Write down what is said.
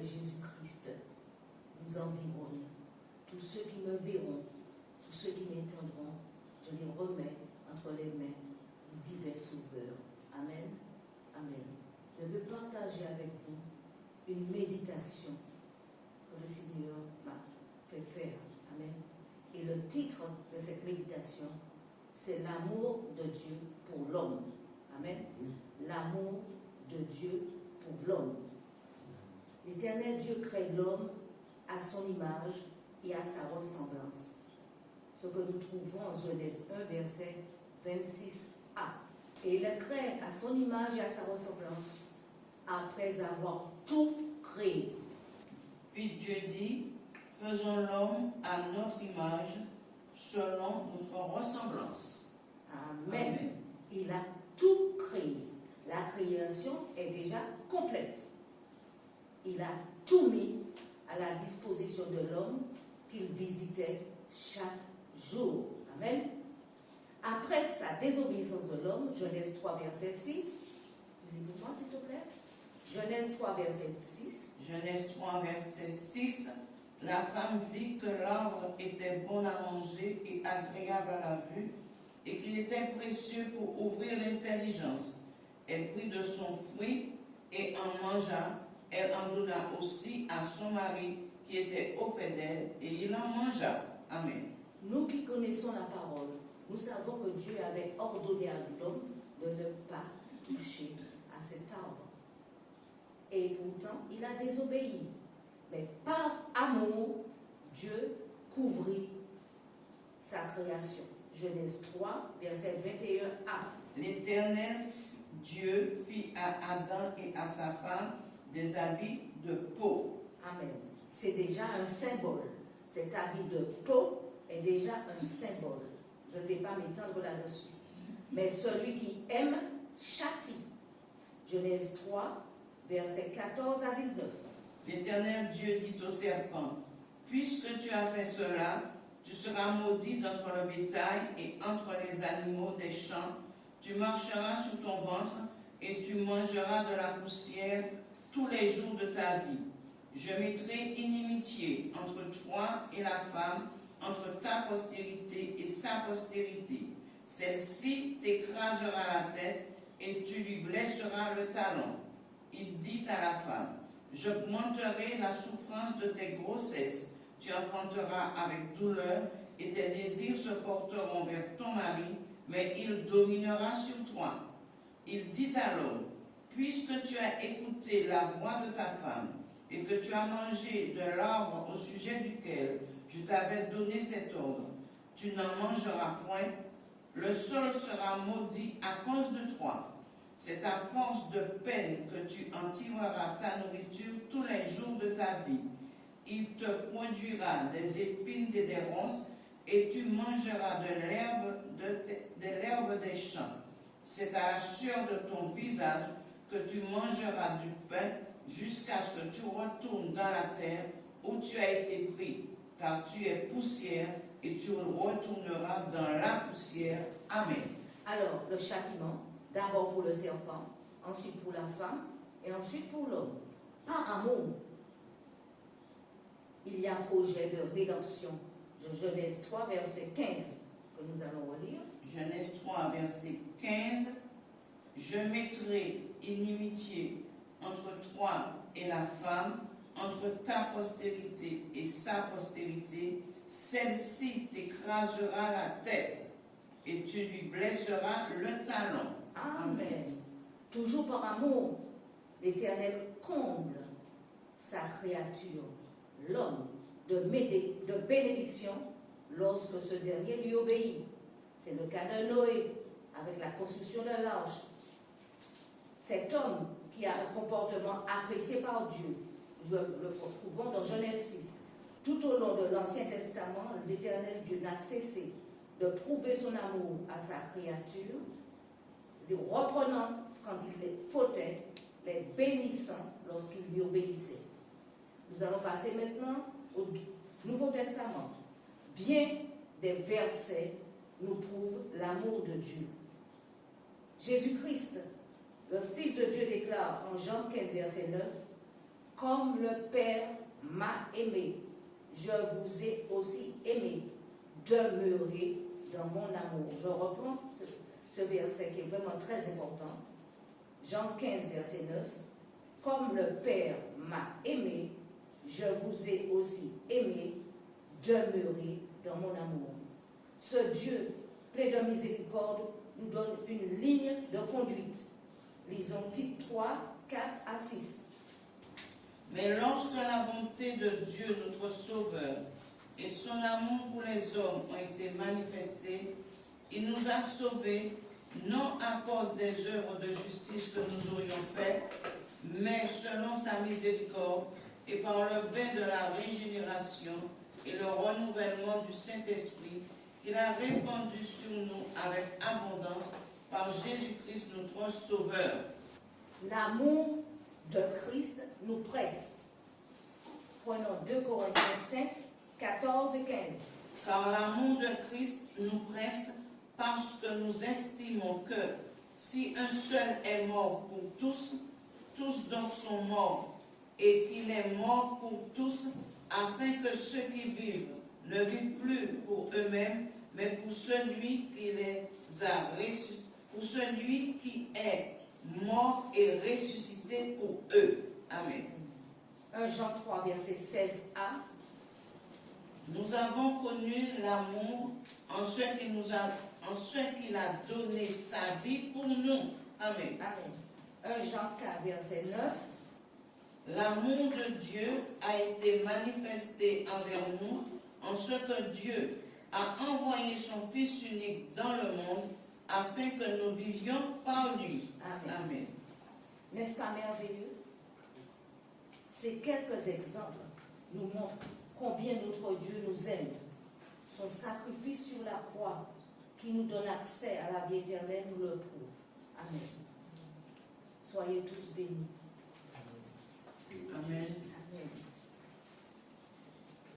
Jésus-Christ vous environne. Tous ceux qui me verront, tous ceux qui m'éteindront, je les remets entre les mains du divin Sauveur. Amen. Amen. Je veux partager avec vous une méditation que le Seigneur m'a fait faire. Amen. Et le titre de cette méditation, c'est l'amour de Dieu pour l'homme. Amen. L'amour de Dieu pour l'homme. L'Éternel Dieu crée l'homme à son image et à sa ressemblance. Ce que nous trouvons en Genèse 1, verset 26a. Et il le crée à son image et à sa ressemblance, après avoir tout créé. Puis Dieu dit, faisons l'homme à notre image, selon notre ressemblance. Amen. Amen. Il a tout créé. La création est déjà complète. Il a tout mis à la disposition de l'homme qu'il visitait chaque jour. Amen. Après la désobéissance de l'homme, Genèse 3, verset 6, lisez-moi s'il te plaît. Genèse 3, verset 6. Genèse 3, verset 6. La femme vit que l'arbre était bon à manger et agréable à la vue, et qu'il était précieux pour ouvrir l'intelligence. Elle prit de son fruit et en mangea. Elle en donna aussi à son mari qui était auprès d'elle, et il en mangea. Amen. Nous qui connaissons la parole, nous savons que Dieu avait ordonné à l'homme de ne pas toucher à cet arbre. Et pourtant, il a désobéi. Mais par amour, Dieu couvrit sa création. Genèse 3, verset 21a. L'Éternel Dieu fit à Adam et à sa femme des habits de peau. Amen. C'est déjà un symbole. Cet habit de peau est déjà un symbole. Je ne vais pas m'étendre là-dessus. Mais celui qui aime châtie. Genèse 3, versets 14 à 19. L'Éternel Dieu dit au serpent, puisque tu as fait cela, tu seras maudit d'entre le bétail et entre les animaux des champs. Tu marcheras sur ton ventre et tu mangeras de la poussière tous les jours de ta vie. Je mettrai inimitié entre toi et la femme, entre ta postérité et sa postérité. Celle-ci t'écrasera la tête et tu lui blesseras le talon. Il dit à la femme, j'augmenterai la souffrance de tes grossesses. Tu enfanteras avec douleur et tes désirs se porteront vers ton mari, mais il dominera sur toi. Il dit à l'homme, puisque tu as écouté la voix de ta femme et que tu as mangé de l'arbre au sujet duquel je t'avais donné cet ordre, tu n'en mangeras point, le sol sera maudit à cause de toi. C'est à force de peine que tu en tireras ta nourriture tous les jours de ta vie. Il te produira des épines et des ronces, et tu mangeras de l'herbe des champs. C'est à la sueur de ton visage que tu mangeras du pain jusqu'à ce que tu retournes dans la terre où tu as été pris, car tu es poussière et tu retourneras dans la poussière. Amen. Alors, le châtiment, d'abord pour le serpent, ensuite pour la femme et ensuite pour l'homme. Par amour, il y a un projet de rédemption. Genèse 3, verset 15, que nous allons relire. Genèse 3, verset 15. Je mettrai inimitié entre toi et la femme, entre ta postérité et sa postérité. Celle-ci t'écrasera la tête et tu lui blesseras le talon. Amen. Toujours par amour, l'Éternel comble sa créature, l'homme, de bénédiction lorsque ce dernier lui obéit. C'est le cas de Noé, avec la construction de l'arche. Cet homme qui a un comportement apprécié par Dieu, nous le retrouvons dans Genèse 6. Tout au long de l'Ancien Testament, l'Éternel Dieu n'a cessé de prouver son amour à sa créature, le reprenant quand il les fautait, les bénissant lorsqu'il lui obéissait. Nous allons passer maintenant au Nouveau Testament. Bien des versets nous prouvent l'amour de Dieu. Jésus-Christ, le Fils de Dieu, déclare en Jean 15, verset 9, Comme le Père m'a aimé, je vous ai aussi aimé. Demeurez dans mon amour. Je reprends ce verset qui est vraiment très important. Jean 15, verset 9. Comme le Père m'a aimé, je vous ai aussi aimé. Demeurez dans mon amour. Ce Dieu, plein de miséricorde, nous donne une ligne de conduite. Lisons Tite 3, 4 à 6. Mais lorsque la bonté de Dieu, notre Sauveur, et son amour pour les hommes ont été manifestés, il nous a sauvés, non à cause des œuvres de justice que nous aurions faites, mais selon sa miséricorde et par le bain de la régénération et le renouvellement du Saint-Esprit qu'il a répandu sur nous avec abondance par Jésus-Christ notre Sauveur. L'amour de Christ nous presse. Prenons 2 Corinthiens 5, 14 et 15. Car l'amour de Christ nous presse parce que nous estimons que si un seul est mort pour tous, tous donc sont morts, et qu'il est mort pour tous, afin que ceux qui vivent ne vivent plus pour eux-mêmes, mais pour celui qui les a ressuscités, pour celui qui est mort et ressuscité pour eux. Amen. 1 Jean 3, verset 16a. Nous avons connu l'amour en ce qu'il a donné sa vie pour nous. Amen. Amen. 1 Jean 4, verset 9. L'amour de Dieu a été manifesté envers nous en ce que Dieu a envoyé son Fils unique dans le monde afin que nous vivions par lui. Amen. Amen. N'est-ce pas merveilleux? Ces quelques exemples nous montrent combien notre Dieu nous aime. Son sacrifice sur la croix qui nous donne accès à la vie éternelle nous le prouve. Amen. Soyez tous bénis. Amen.